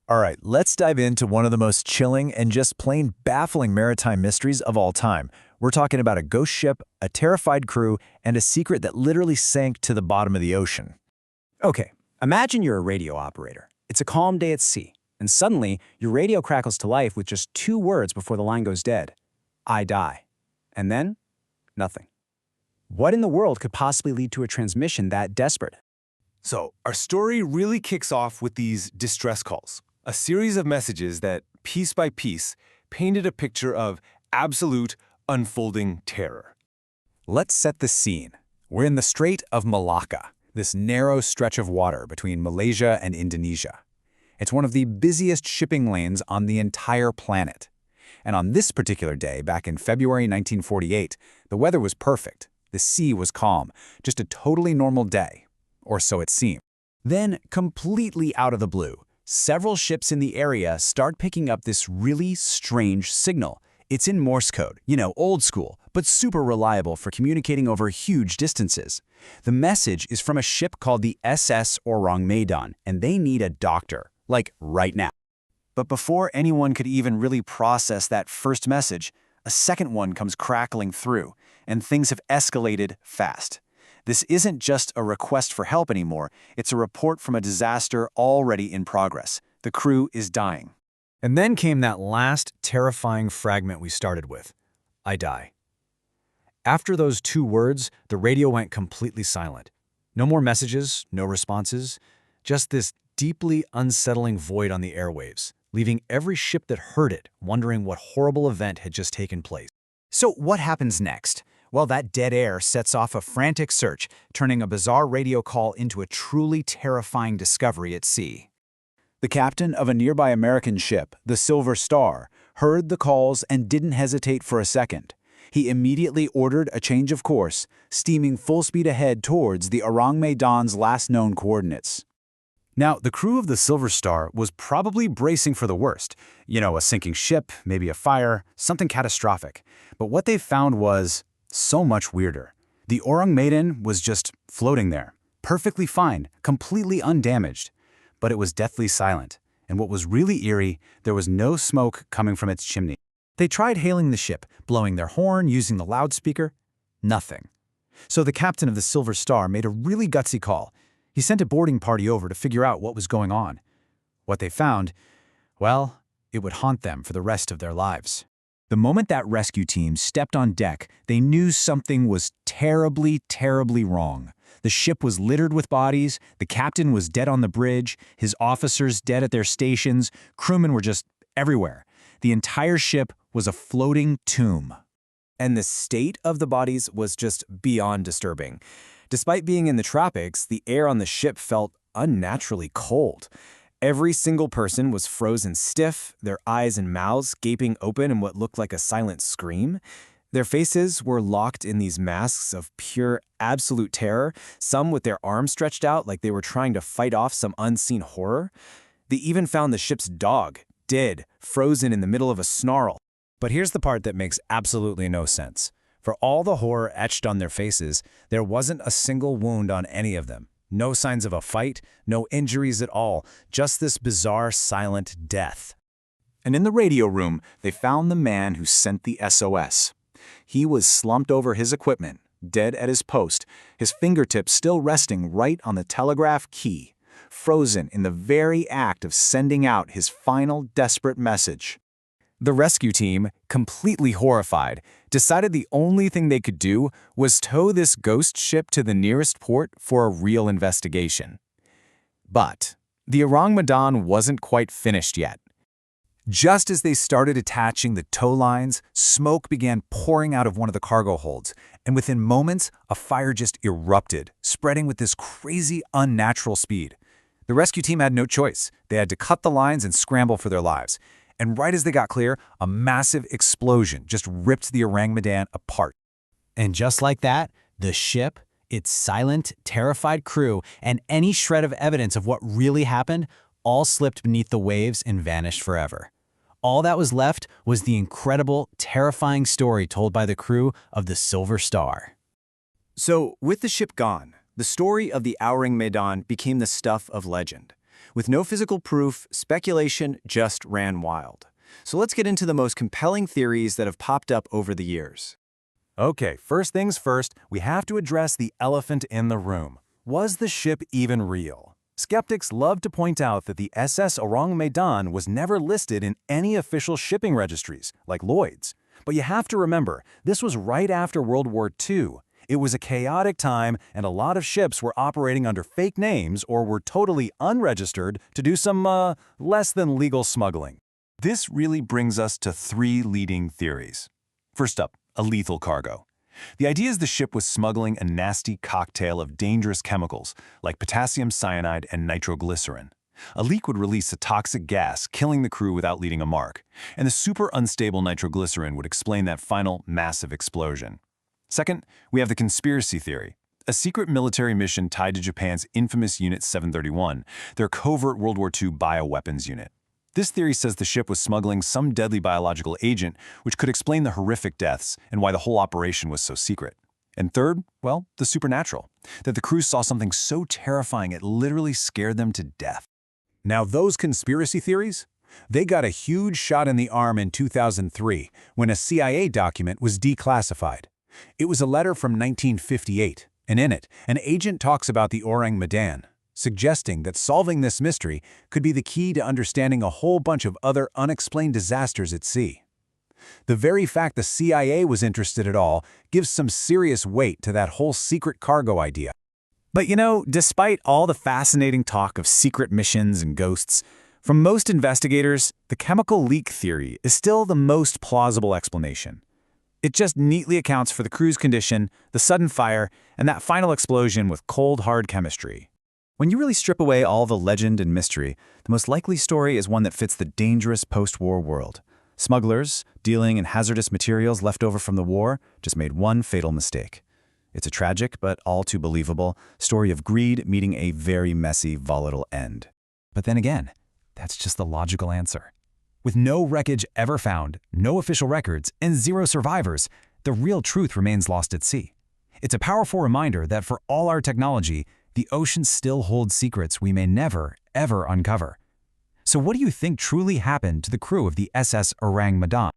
All right, let's dive into one of the most chilling and just plain baffling maritime mysteries of all time. We're talking about a ghost ship, a terrified crew, and a secret that literally sank to the bottom of the ocean. Okay, imagine you're a radio operator. It's a calm day at sea, and suddenly your radio crackles to life with just 2 words before the line goes dead. I die. And then, nothing. What in the world could possibly lead to a transmission that desperate? So, our story really kicks off with these distress calls, a series of messages that, piece by piece, painted a picture of absolute, unfolding terror. Let's set the scene. We're in the Strait of Malacca, this narrow stretch of water between Malaysia and Indonesia. It's one of the busiest shipping lanes on the entire planet. And on this particular day, back in February 1948, the weather was perfect. The sea was calm, just a totally normal day. Or so it seemed. Then, completely out of the blue, several ships in the area start picking up this really strange signal. It's in Morse code, old school, but super reliable for communicating over huge distances. The message is from a ship called the SS Orang Medan, and they need a doctor, like right now. But before anyone could even really process that first message, a second one comes crackling through, and things have escalated fast. This isn't just a request for help anymore, it's a report from a disaster already in progress. The crew is dying. And then came that last terrifying fragment we started with. I die. After those 2 words, the radio went completely silent. No more messages, no responses, just this deeply unsettling void on the airwaves, leaving every ship that heard it wondering what horrible event had just taken place. So what happens next? Well, that dead air sets off a frantic search, turning a bizarre radio call into a truly terrifying discovery at sea. The captain of a nearby American ship, the Silver Star, heard the calls and didn't hesitate for a second. He immediately ordered a change of course, steaming full speed ahead towards the Orang Medan's last known coordinates. Now, the crew of the Silver Star was probably bracing for the worst. A sinking ship, maybe a fire, something catastrophic. But what they found was so much weirder. The Orang Medan was just floating there, perfectly fine, completely undamaged. But it was deathly silent, and what was really eerie, there was no smoke coming from its chimney. They tried hailing the ship, blowing their horn, using the loudspeaker. Nothing. So the captain of the Silver Star made a really gutsy call. He sent a boarding party over to figure out what was going on. What they found, well, it would haunt them for the rest of their lives. The moment that rescue team stepped on deck, they knew something was terribly, terribly wrong. The ship was littered with bodies, the captain was dead on the bridge, his officers dead at their stations, crewmen were just everywhere. The entire ship was a floating tomb. And the state of the bodies was just beyond disturbing. Despite being in the tropics, the air on the ship felt unnaturally cold. Every single person was frozen stiff, their eyes and mouths gaping open in what looked like a silent scream. Their faces were locked in these masks of pure, absolute terror, some with their arms stretched out like they were trying to fight off some unseen horror. They even found the ship's dog, dead, frozen in the middle of a snarl. But here's the part that makes absolutely no sense. For all the horror etched on their faces, there wasn't a single wound on any of them. No signs of a fight, no injuries at all, just this bizarre, silent death. And in the radio room, they found the man who sent the SOS. He was slumped over his equipment, dead at his post, his fingertips still resting right on the telegraph key, frozen in the very act of sending out his final desperate message. The rescue team, completely horrified, decided the only thing they could do was tow this ghost ship to the nearest port for a real investigation. But the Orang Medan wasn't quite finished yet. Just as they started attaching the tow lines, smoke began pouring out of one of the cargo holds, and within moments, a fire just erupted, spreading with this crazy, unnatural speed. The rescue team had no choice. They had to cut the lines and scramble for their lives. And right as they got clear, a massive explosion just ripped the Orang Medan apart. And just like that, the ship, its silent, terrified crew, and any shred of evidence of what really happened all slipped beneath the waves and vanished forever. All that was left was the incredible, terrifying story told by the crew of the Silver Star. So, with the ship gone, the story of the Ourang Medan became the stuff of legend. With no physical proof, speculation just ran wild. So let's get into the most compelling theories that have popped up over the years. Okay, first things first, we have to address the elephant in the room. Was the ship even real? Skeptics love to point out that the SS Orang Medan was never listed in any official shipping registries, like Lloyd's. But you have to remember, this was right after World War II. It was a chaotic time, and a lot of ships were operating under fake names or were totally unregistered to do some, less than legal smuggling. This really brings us to three leading theories. First up, a lethal cargo. The idea is the ship was smuggling a nasty cocktail of dangerous chemicals like potassium cyanide and nitroglycerin. A leak would release a toxic gas, killing the crew without leaving a mark, and the super unstable nitroglycerin would explain that final massive explosion. Second, we have the conspiracy theory. A secret military mission tied to Japan's infamous Unit 731, their covert World War II bioweapons unit. This theory says the ship was smuggling some deadly biological agent, which could explain the horrific deaths and why the whole operation was so secret. And third, well, the supernatural, that the crew saw something so terrifying it literally scared them to death. Now those conspiracy theories? They got a huge shot in the arm in 2003 when a CIA document was declassified. It was a letter from 1958, and in it, an agent talks about the ourang medan, suggesting that solving this mystery could be the key to understanding a whole bunch of other unexplained disasters at sea. The very fact the CIA was interested at all gives some serious weight to that whole secret cargo idea. But you know, despite all the fascinating talk of secret missions and ghosts, from most investigators, the chemical leak theory is still the most plausible explanation. It just neatly accounts for the crew's condition, the sudden fire, and that final explosion with cold, hard chemistry. When you really strip away all the legend and mystery, the most likely story is one that fits the dangerous post-war world. Smugglers, dealing in hazardous materials left over from the war, just made one fatal mistake. It's a tragic, but all too believable, story of greed meeting a very messy, volatile end. But then again, that's just the logical answer. With no wreckage ever found, no official records, and zero survivors, the real truth remains lost at sea. It's a powerful reminder that for all our technology, the ocean still holds secrets we may never, ever uncover. So what do you think truly happened to the crew of the SS Ourang Medan?